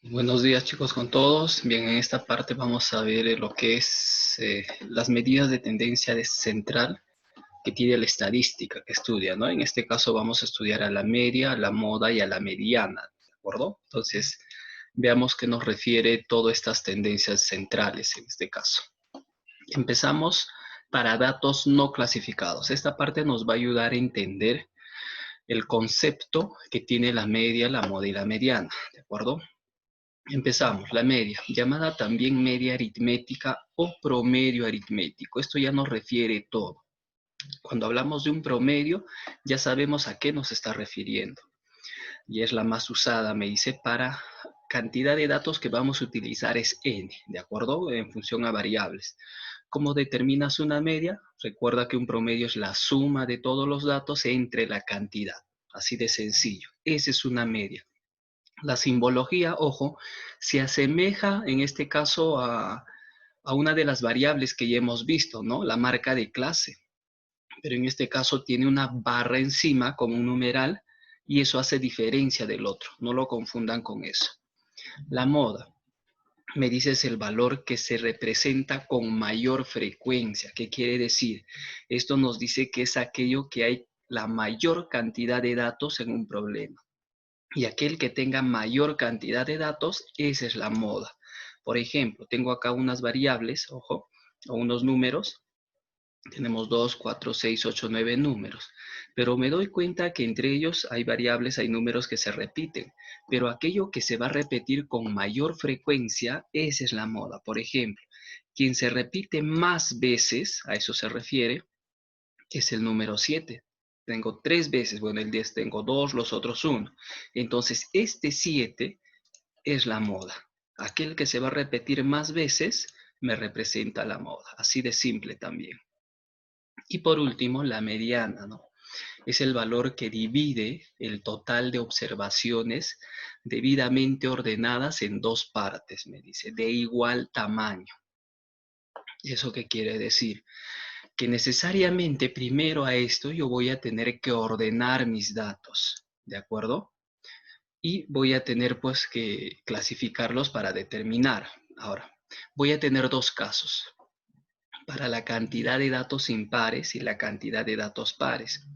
Buenos días chicos con todos. Bien, en esta parte vamos a ver lo que es las medidas de tendencia central que tiene la estadística que estudia, ¿no? En este caso vamos a estudiar a la media, a la moda y a la mediana, ¿de acuerdo? Entonces, veamos qué nos refiere todas estas tendencias centrales en este caso. Empezamos para datos no clasificados. Esta parte nos va a ayudar a entender el concepto que tiene la media, la moda y la mediana, ¿de acuerdo? Empezamos, la media, llamada también media aritmética o promedio aritmético. Esto ya nos refiere todo. Cuando hablamos de un promedio, ya sabemos a qué nos está refiriendo. Y es la más usada, me dice, para cantidad de datos que vamos a utilizar es n, ¿de acuerdo? En función a variables. ¿Cómo determinas una media? Recuerda que un promedio es la suma de todos los datos entre la cantidad. Así de sencillo. Esa es una media. La simbología, ojo, se asemeja en este caso a una de las variables que ya hemos visto, ¿no? La marca de clase. Pero en este caso tiene una barra encima con un numeral y eso hace diferencia del otro. No lo confundan con eso. La moda, me dices el valor que se representa con mayor frecuencia. ¿Qué quiere decir? Esto nos dice que es aquello que hay la mayor cantidad de datos en un problema. Y aquel que tenga mayor cantidad de datos, esa es la moda. Por ejemplo, tengo acá unas variables, ojo, o unos números. Tenemos 2, 4, 6, 8, 9 números. Pero me doy cuenta que entre ellos hay variables, hay números que se repiten. Pero aquello que se va a repetir con mayor frecuencia, esa es la moda. Por ejemplo, quien se repite más veces, a eso se refiere, es el número 7. Tengo 3 veces, bueno, el 10 tengo 2, los otros 1. Entonces, este 7 es la moda. Aquel que se va a repetir más veces me representa la moda. Así de simple también. Y por último, la mediana, ¿no? Es el valor que divide el total de observaciones debidamente ordenadas en dos partes, me dice, de igual tamaño. ¿Eso qué quiere decir? Que necesariamente primero a esto yo voy a tener que ordenar mis datos, ¿de acuerdo? Y voy a tener pues que clasificarlos para determinar. Ahora, voy a tener dos casos, para la cantidad de datos impares y la cantidad de datos pares.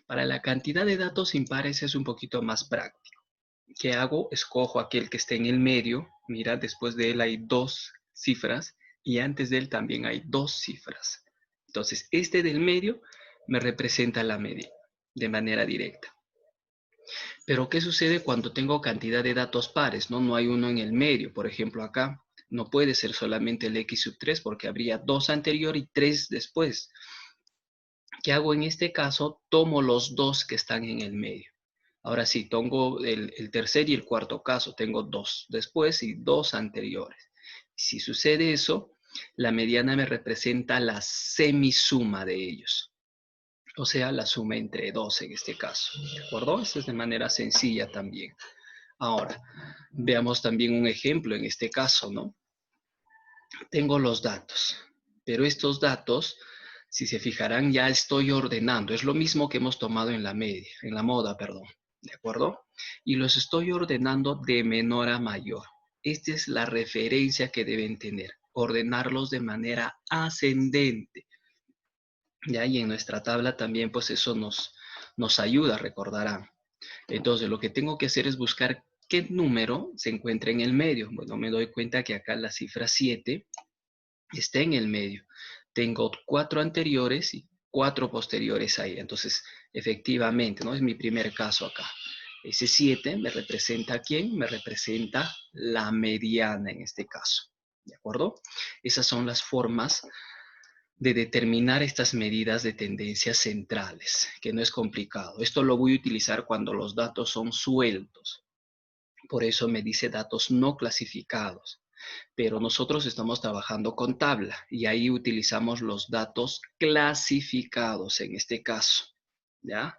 Para la cantidad de datos impares es un poquito más práctico. ¿Qué hago? Escojo aquel que esté en el medio. Mira, después de él hay dos cifras y antes de él también hay dos cifras. Entonces, este del medio me representa la media de manera directa. Pero ¿qué sucede cuando tengo cantidad de datos pares? No hay uno en el medio. Por ejemplo, acá no puede ser solamente el x sub 3 porque habría 2 anterior y 3 después. ¿Qué hago en este caso? Tomo los dos que están en el medio. Ahora sí, tengo el tercer y el cuarto caso. Tengo 2 después y 2 anteriores. Si sucede eso, la mediana me representa la semisuma de ellos. O sea, la suma entre 2 en este caso. ¿De acuerdo? Esto es de manera sencilla también. Ahora, veamos también un ejemplo en este caso, ¿no? Tengo los datos, pero estos datos, si se fijarán, ya estoy ordenando. Es lo mismo que hemos tomado en la media, en la moda, perdón. ¿De acuerdo? Y los estoy ordenando de menor a mayor. Esta es la referencia que deben tener. Ordenarlos de manera ascendente. ¿Ya? Y en nuestra tabla también, pues eso nos ayuda, recordarán. Entonces, lo que tengo que hacer es buscar qué número se encuentra en el medio. Bueno, me doy cuenta que acá la cifra 7 está en el medio. Tengo 4 anteriores y 4 posteriores ahí. Entonces, efectivamente, ¿no? Es mi primer caso acá. Ese 7 me representa ¿a quién? Me representa la mediana en este caso. ¿De acuerdo? Esas son las formas de determinar estas medidas de tendencias centrales, que no es complicado. Esto lo voy a utilizar cuando los datos son sueltos. Por eso me dice datos no clasificados. Pero nosotros estamos trabajando con tabla y ahí utilizamos los datos clasificados en este caso. ¿Ya?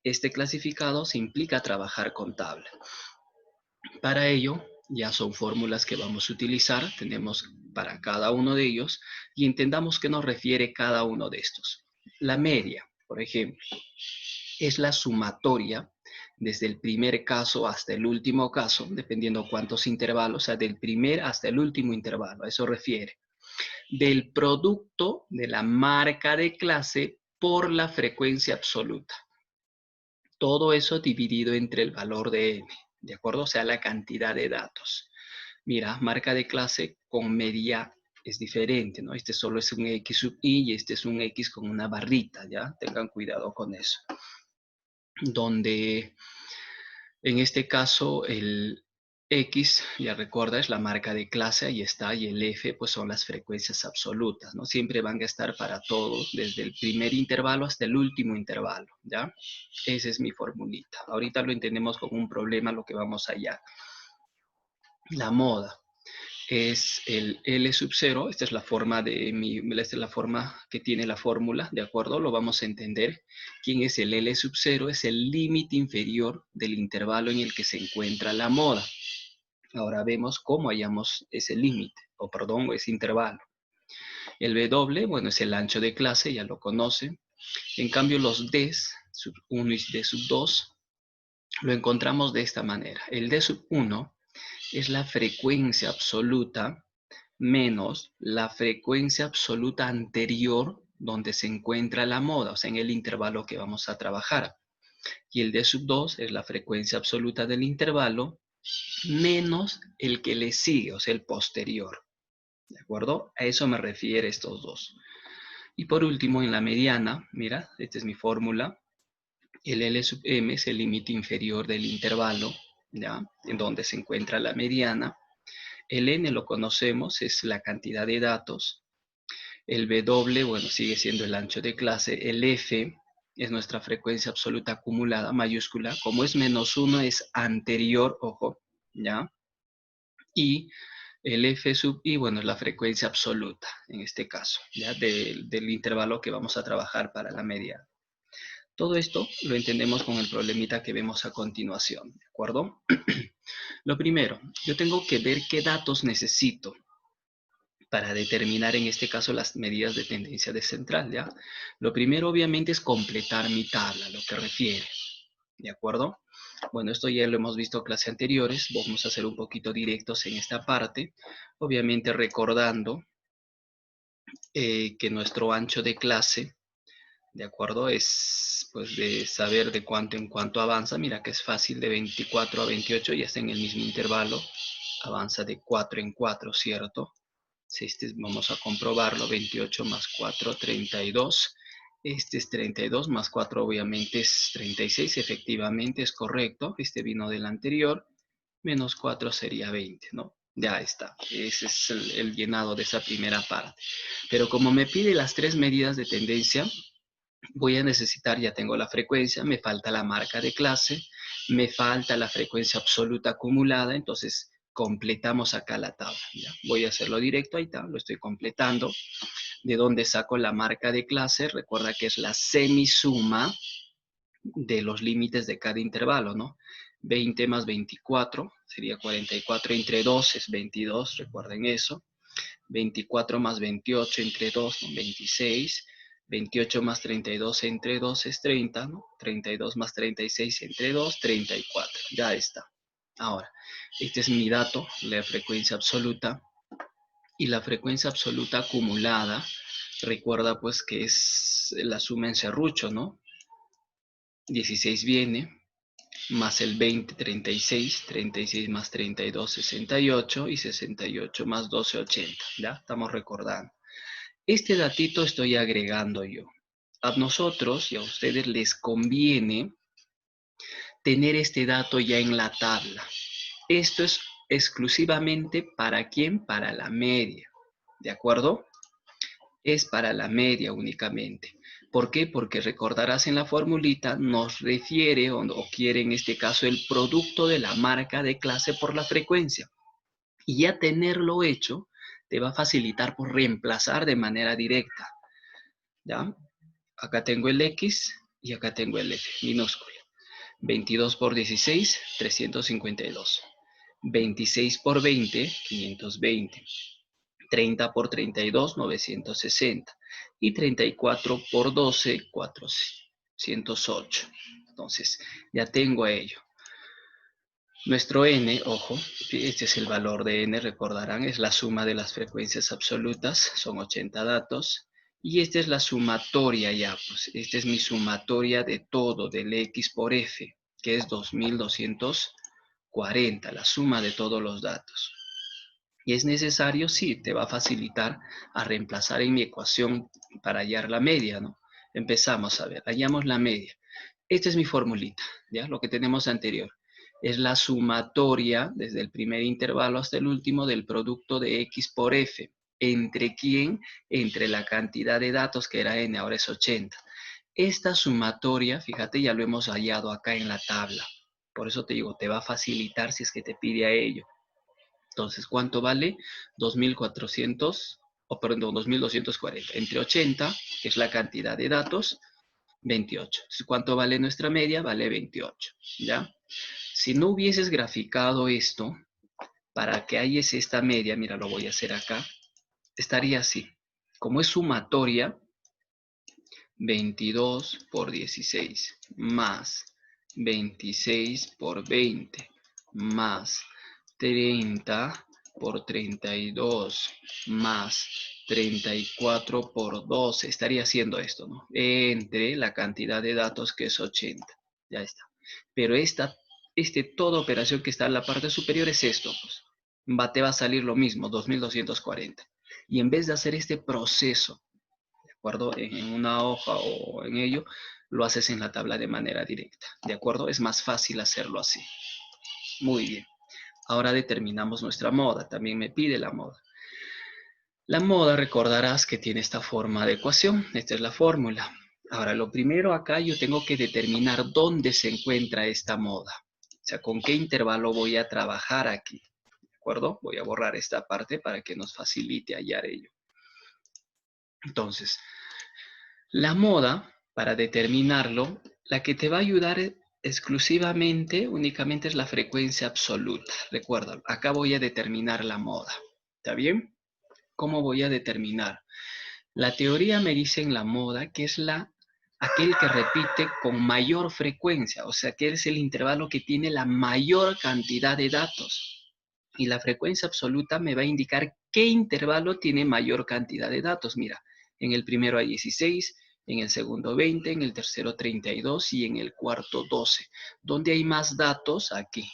Este clasificado se implica trabajar con tabla. Para ello, ya son fórmulas que vamos a utilizar, tenemos para cada uno de ellos y entendamos qué nos refiere cada uno de estos. La media, por ejemplo, es la sumatoria desde el primer caso hasta el último caso, dependiendo cuántos intervalos, o sea, del primer hasta el último intervalo, a eso refiere. Del producto de la marca de clase por la frecuencia absoluta. Todo eso dividido entre el valor de n, ¿de acuerdo? O sea, la cantidad de datos. Mira, marca de clase con media es diferente, ¿no? Este solo es un X sub I y este es un X con una barrita, ¿ya? Tengan cuidado con eso. Donde en este caso el X, ya recuerda, es la marca de clase, ahí está, y el F pues son las frecuencias absolutas, ¿no? Siempre van a estar para todos, desde el primer intervalo hasta el último intervalo, ¿ya? Esa es mi formulita. Ahorita lo entendemos como un problema, lo que vamos allá. La moda es el L sub 0, esta es la forma esta es la forma que tiene la fórmula, ¿de acuerdo? Lo vamos a entender. ¿Quién es el L sub 0? Es el límite inferior del intervalo en el que se encuentra la moda. Ahora vemos cómo hallamos ese límite, o perdón, ese intervalo. El W, bueno, es el ancho de clase, ya lo conocen. En cambio, los Ds, sub 1 y D sub 2, lo encontramos de esta manera. El D sub 1 es la frecuencia absoluta menos la frecuencia absoluta anterior donde se encuentra la moda, o sea, en el intervalo que vamos a trabajar. Y el D sub 2 es la frecuencia absoluta del intervalo menos el que le sigue, o sea, el posterior. ¿De acuerdo? A eso me refiere estos dos. Y por último, en la mediana, mira, esta es mi fórmula. El L sub m es el límite inferior del intervalo, ¿ya? En donde se encuentra la mediana. El n lo conocemos, es la cantidad de datos. El W, bueno, sigue siendo el ancho de clase. El F es nuestra frecuencia absoluta acumulada, mayúscula. Como es menos 1, es anterior, ojo, ¿ya? Y el F sub I, bueno, es la frecuencia absoluta, en este caso, ¿ya? Del intervalo que vamos a trabajar para la media. Todo esto lo entendemos con el problemita que vemos a continuación, ¿de acuerdo? Lo primero, yo tengo que ver qué datos necesito para determinar en este caso las medidas de tendencia descentral, ¿ya? Lo primero obviamente es completar mi tabla, lo que refiere, ¿de acuerdo? Bueno, esto ya lo hemos visto en clases anteriores, vamos a ser un poquito directos en esta parte, obviamente recordando que nuestro ancho de clase, ¿de acuerdo? Es pues de saber de cuánto en cuánto avanza, mira que es fácil, de 24 a 28 ya está en el mismo intervalo, avanza de 4 en 4, ¿cierto? Si vamos a comprobarlo, 28 más 4, 32. Este es 32 más 4, obviamente es 36, efectivamente es correcto. Este vino del anterior, menos 4 sería 20, ¿no? Ya está, ese es el llenado de esa primera parte. Pero como me pide las tres medidas de tendencia, voy a necesitar, ya tengo la frecuencia, me falta la marca de clase, me falta la frecuencia absoluta acumulada, entonces completamos acá la tabla. ¿Ya? Voy a hacerlo directo, ahí está, lo estoy completando. ¿De dónde saco la marca de clase? Recuerda que es la semisuma de los límites de cada intervalo, ¿no? 20 más 24 sería 44, entre 2 es 22, recuerden eso. 24 más 28 entre 2, ¿no? 26. 28 más 32 entre 2 es 30, ¿no? 32 más 36 entre 2, 34. Ya está. Ahora, este es mi dato, la frecuencia absoluta. Y la frecuencia absoluta acumulada, recuerda pues que es la suma en serrucho, ¿no? 16 viene, más el 20, 36, 36 más 32, 68, y 68 más 12, 80, ¿ya? Estamos recordando. Este datito estoy agregando yo. A nosotros y a ustedes les conviene tener este dato ya en la tabla. Esto es exclusivamente ¿para quién? Para la media, ¿de acuerdo? Es para la media únicamente. ¿Por qué? Porque recordarás en la formulita nos refiere o quiere en este caso el producto de la marca de clase por la frecuencia. Y ya tenerlo hecho te va a facilitar por reemplazar de manera directa. ¿Ya? Acá tengo el X y acá tengo el F, minúscula. 22 por 16, 352. 26 por 20, 520. 30 por 32, 960. Y 34 por 12, 408. Entonces, ya tengo ello. Nuestro n, ojo, este es el valor de n, recordarán, es la suma de las frecuencias absolutas, son 80 datos. Y esta es la sumatoria ya, pues esta es mi sumatoria de todo, del x por f, que es 2240, la suma de todos los datos. Y es necesario, sí, te va a facilitar a reemplazar en mi ecuación para hallar la media, ¿no? Empezamos a ver, hallamos la media. Esta es mi formulita, ¿ya? Lo que tenemos anterior. Es la sumatoria, desde el primer intervalo hasta el último, del producto de x por f. ¿Entre quién? Entre la cantidad de datos, que era n, ahora es 80. Esta sumatoria, fíjate, ya lo hemos hallado acá en la tabla. Por eso te digo, te va a facilitar si es que te pide a ello. Entonces, ¿cuánto vale? 2400, o perdón, 2240. Entre 80, que es la cantidad de datos, 28. Entonces, ¿cuánto vale nuestra media? Vale 28, ¿ya? Si no hubieses graficado esto, para que halles esta media, mira, lo voy a hacer acá, estaría así. Como es sumatoria, 22 por 16 más 26 por 20 más 30 por 32 más 34 por 12. Estaría haciendo esto, ¿no? Entre la cantidad de datos, que es 80. Ya está. Pero toda operación que está en la parte superior es esto, pues. Te va a salir lo mismo, 2240. Y en vez de hacer este proceso, ¿de acuerdo? En una hoja o en ello, lo haces en la tabla de manera directa, ¿de acuerdo? Es más fácil hacerlo así. Muy bien. Ahora determinamos nuestra moda. También me pide la moda. La moda, recordarás que tiene esta forma de ecuación. Esta es la fórmula. Ahora, lo primero acá yo tengo que determinar dónde se encuentra esta moda. O sea, con qué intervalo voy a trabajar aquí. ¿De acuerdo? Voy a borrar esta parte para que nos facilite hallar ello. Entonces, la moda, para determinarlo, la que te va a ayudar exclusivamente, únicamente es la frecuencia absoluta. Recuerda, acá voy a determinar la moda. ¿Está bien? ¿Cómo voy a determinar? La teoría me dice en la moda que es aquel que repite con mayor frecuencia, o sea, que es el intervalo que tiene la mayor cantidad de datos. Y la frecuencia absoluta me va a indicar qué intervalo tiene mayor cantidad de datos. Mira, en el primero hay 16, en el segundo 20, en el tercero 32 y en el cuarto 12. ¿Dónde hay más datos? Aquí.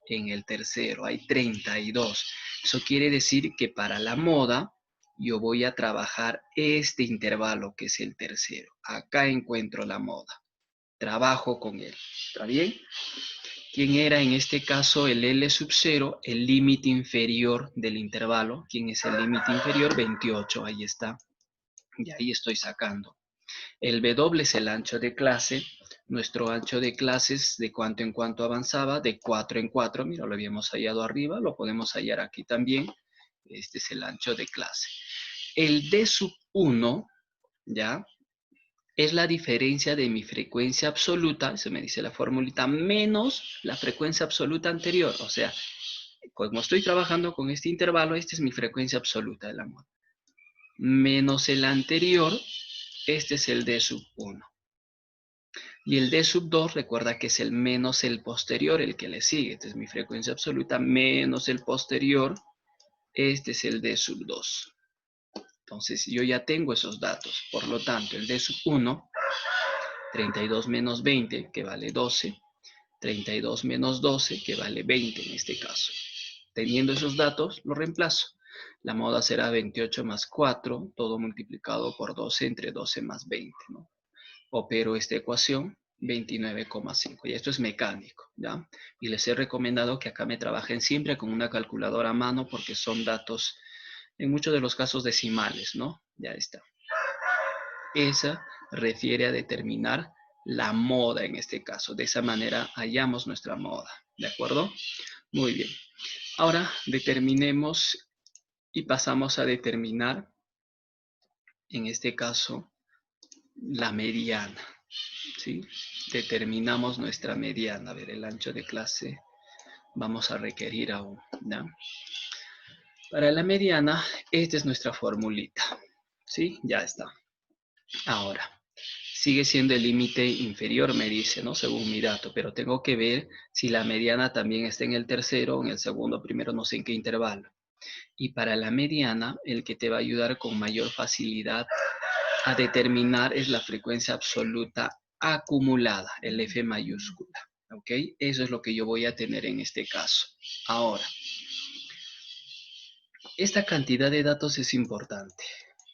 En el tercero hay 32. Eso quiere decir que para la moda yo voy a trabajar este intervalo, que es el tercero. Acá encuentro la moda. Trabajo con él. ¿Está bien? ¿Quién era en este caso el L sub 0? El límite inferior del intervalo. ¿Quién es el límite inferior? 28. Ahí está. Y ahí estoy sacando. El W es el ancho de clase. Nuestro ancho de clases, de cuánto en cuánto avanzaba, de 4 en 4. Mira, lo habíamos hallado arriba, lo podemos hallar aquí también. Este es el ancho de clase. El D sub 1, ¿ya? Es la diferencia de mi frecuencia absoluta, eso me dice la formulita, menos la frecuencia absoluta anterior. O sea, como estoy trabajando con este intervalo, esta es mi frecuencia absoluta del amor. Menos el anterior, este es el D sub 1. Y el D sub 2, recuerda que es el menos el posterior, el que le sigue. Esta es mi frecuencia absoluta menos el posterior. Este es el D sub 2. Entonces, yo ya tengo esos datos. Por lo tanto, el D sub 1, 32 menos 20, que vale 12. 32 menos 12, que vale 20 en este caso. Teniendo esos datos, lo reemplazo. La moda será 28 más 4, todo multiplicado por 12 entre 12 más 20, ¿no? Opero esta ecuación, 29,5. Y esto es mecánico, ¿ya? Y les he recomendado que acá me trabajen siempre con una calculadora a mano porque son datos, en muchos de los casos, decimales, ¿no? Ya está. Esa refiere a determinar la moda en este caso. De esa manera hallamos nuestra moda, ¿de acuerdo? Muy bien. Ahora determinemos y pasamos a determinar, en este caso, la mediana. ¿Sí? Determinamos nuestra mediana. A ver, el ancho de clase vamos a requerir aún, ¿no? Para la mediana, esta es nuestra formulita. ¿Sí? Ya está. Ahora, sigue siendo el límite inferior, me dice, ¿no? Según mi dato, pero tengo que ver si la mediana también está en el tercero o en el segundo, primero, no sé en qué intervalo. Y para la mediana, el que te va a ayudar con mayor facilidad a determinar es la frecuencia absoluta acumulada, el F mayúscula. ¿Ok? Eso es lo que yo voy a tener en este caso. Ahora, esta cantidad de datos es importante,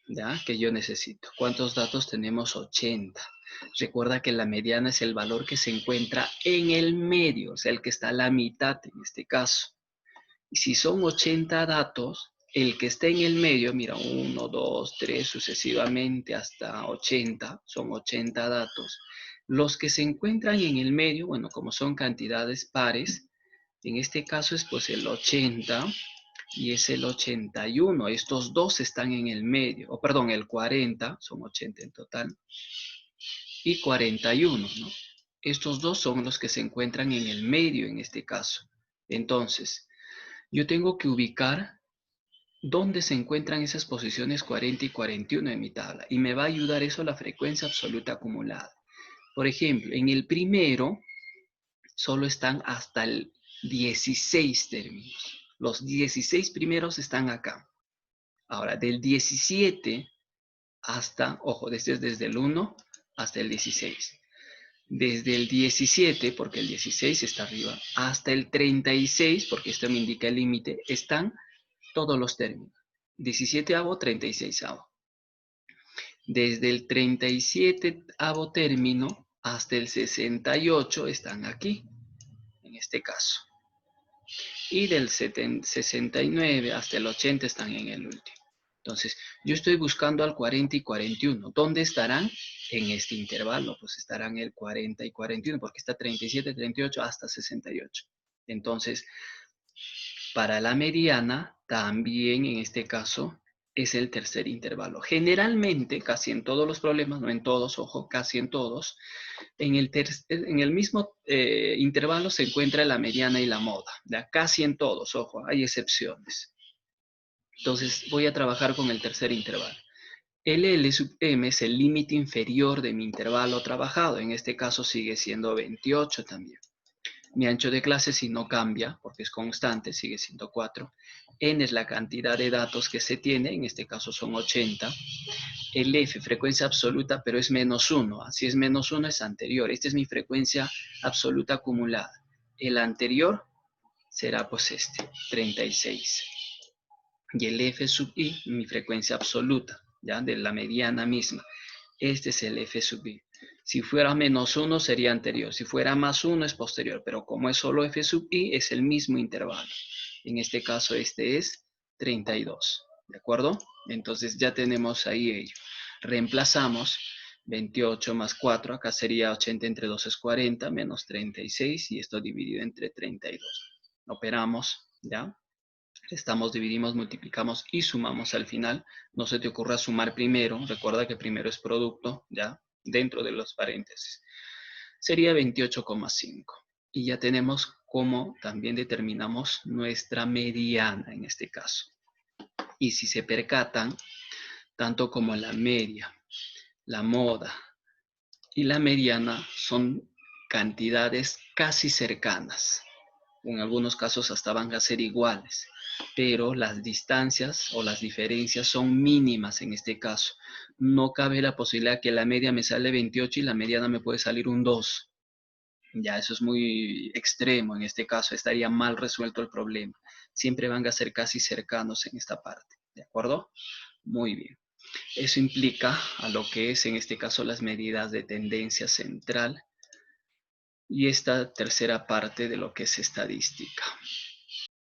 ¿ya? Que yo necesito. ¿Cuántos datos tenemos? 80. Recuerda que la mediana es el valor que se encuentra en el medio, o sea, el que está a la mitad en este caso. Y si son 80 datos, el que está en el medio, mira, 1, 2, 3, sucesivamente hasta 80, son 80 datos. Los que se encuentran en el medio, bueno, como son cantidades pares, en este caso es pues el 80 y es el 81. Estos dos están en el medio, o perdón, el 40, son 80 en total, y 41, ¿no? Estos dos son los que se encuentran en el medio en este caso. Entonces, yo tengo que ubicar dónde se encuentran esas posiciones 40 y 41 en mi tabla. Y me va a ayudar eso la frecuencia absoluta acumulada. Por ejemplo, en el primero solo están hasta el 16 términos. Los 16 primeros están acá. Ahora, del 17 hasta, ojo, desde el 1 hasta el 16. Desde el 17, porque el 16 está arriba, hasta el 36, porque esto me indica el límite, están todos los términos. 17avo, 36avo. Desde el 37avo término hasta el 68 están aquí, en este caso. Y del 69 hasta el 80 están en el último. Entonces, yo estoy buscando al 40 y 41. ¿Dónde estarán? En este intervalo, pues estarán el 40 y 41, porque está 37, 38 hasta 68. Entonces, para la mediana, también en este caso, es el tercer intervalo. Generalmente, casi en todos los problemas, no en todos, ojo, casi en todos, en el mismo intervalo se encuentra la mediana y la moda. ¿Ya? Casi en todos, ojo, hay excepciones. Entonces, voy a trabajar con el tercer intervalo. El L sub m es el límite inferior de mi intervalo trabajado. En este caso sigue siendo 28 también. Mi ancho de clase si no cambia, porque es constante, sigue siendo 4. N es la cantidad de datos que se tiene, en este caso son 80. El F, frecuencia absoluta, pero es menos 1. Si es menos 1 es anterior. Esta es mi frecuencia absoluta acumulada. El anterior será pues este, 36. Y el F sub I, mi frecuencia absoluta, ¿ya? De la mediana misma. Este es el F sub I. Si fuera menos 1 sería anterior, si fuera más 1 es posterior, pero como es solo F sub I es el mismo intervalo. En este caso este es 32, ¿de acuerdo? Entonces ya tenemos ahí ello. Reemplazamos 28 más 4, acá sería 80 entre 2 es 40, menos 36 y esto dividido entre 32. Operamos, ¿ya? Restamos, dividimos, multiplicamos y sumamos al final. No se te ocurra sumar primero. Recuerda que primero es producto, ¿ya? Dentro de los paréntesis. Sería 28,5. Y ya tenemos cómo también determinamos nuestra mediana en este caso. Y si se percatan, tanto como la media, la moda y la mediana son cantidades casi cercanas. En algunos casos hasta van a ser iguales, pero las distancias o las diferencias son mínimas en este caso. No cabe la posibilidad que la media me sale 28 y la mediana me puede salir un 2. Ya eso es muy extremo en este caso, estaría mal resuelto el problema. Siempre van a ser casi cercanos en esta parte, ¿de acuerdo? Muy bien. Eso implica a lo que es en este caso las medidas de tendencia central y esta tercera parte de lo que es estadística.